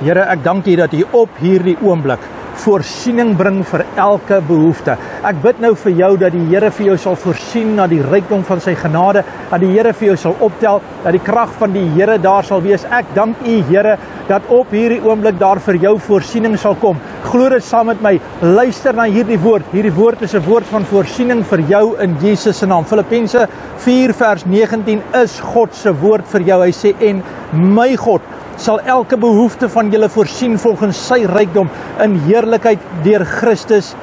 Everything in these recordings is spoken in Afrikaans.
Here, ek dank U dat U op hierdie oomblik voorsiening bring vir elke behoefte. Ek bid nou vir jou dat die Here vir jou sal voorsien na die rykdom van sy genade, dat die Here vir jou sal optel, dat die krag van die Here daar sal wees. Ek dank U, Here, dat op hierdie oomblik daar vir jou voorsiening sal kom. Glo dit saam met my, luister na hierdie woord. Hierdie woord is 'n woord van voorsiening vir jou in Jesus se naam. Filippense 4 vers 19 is God se woord vir jou. Hy sê, en my God sal elke behoefte van julle voorsien volgens sy rykdom in heerlikheid deur Christus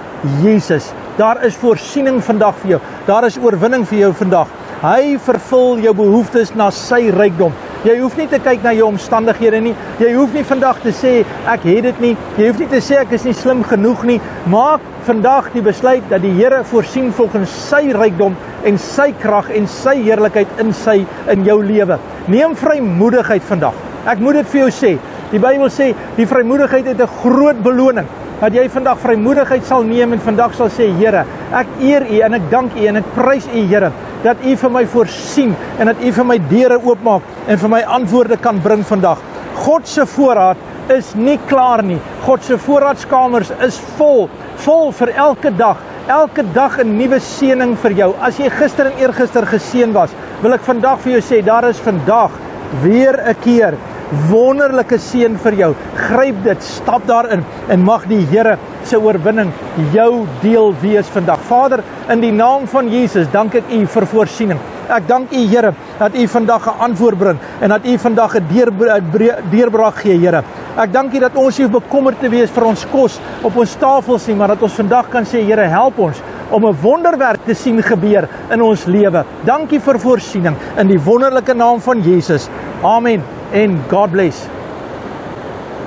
Jesus. Daar is voorsiening vandag vir jou. Daar is oorwinning vir jou vandag. Hy vervul jou behoeftes na sy rykdom. Jy hoef nie te kyk na jou omstandighede nie. Jy hoef nie vandag te sê, ek het dit nie. Jy hoef nie te sê, ek is nie slim genoeg nie. Maak vandag die besluit dat die Here voorsien volgens sy rykdom en sy krag en sy heerlikheid in jou lewe. Neem vrymoedigheid vandag. Ek moet dit vir jou sê. Die Bybel sê, die vrymoedigheid het 'n groot beloning. Dat jy vandag vrymoedigheid sal neem en vandag sal sê, Here, ek eer U en ek dank U en ek prys U, Here, dat U vir my voorsien en dat U vir my deure oopmaak en vir my antwoorde kan bring vandag. God se voorraad is nie klaar nie. God se voorraadskamers is vol vir elke dag. Elke dag 'n nuwe seëning vir jou. As jy gister en eergister geseën was, wil ek vandag vir jou sê, daar is vandag weer 'n keer wonderlike seën vir jou. Gryp dit, stap daarin en mag die Here se oorwinning jou deel wees vandag. Vader, in die naam van Jesus dank ek U vir voorsiening. Ek dank U, Here, dat U vandag 'n antwoord bring en dat U vandag 'n deurbraak gee, Here. Ek dank U dat ons nie bekommerd te wees vir ons kos op ons tafels nie, maar dat ons vandag kan sê, Here, help ons om 'n wonderwerk te sien gebeur in ons lewe. Dankie vir voorsiening in die wonderlike naam van Jesus. Amen en God bless.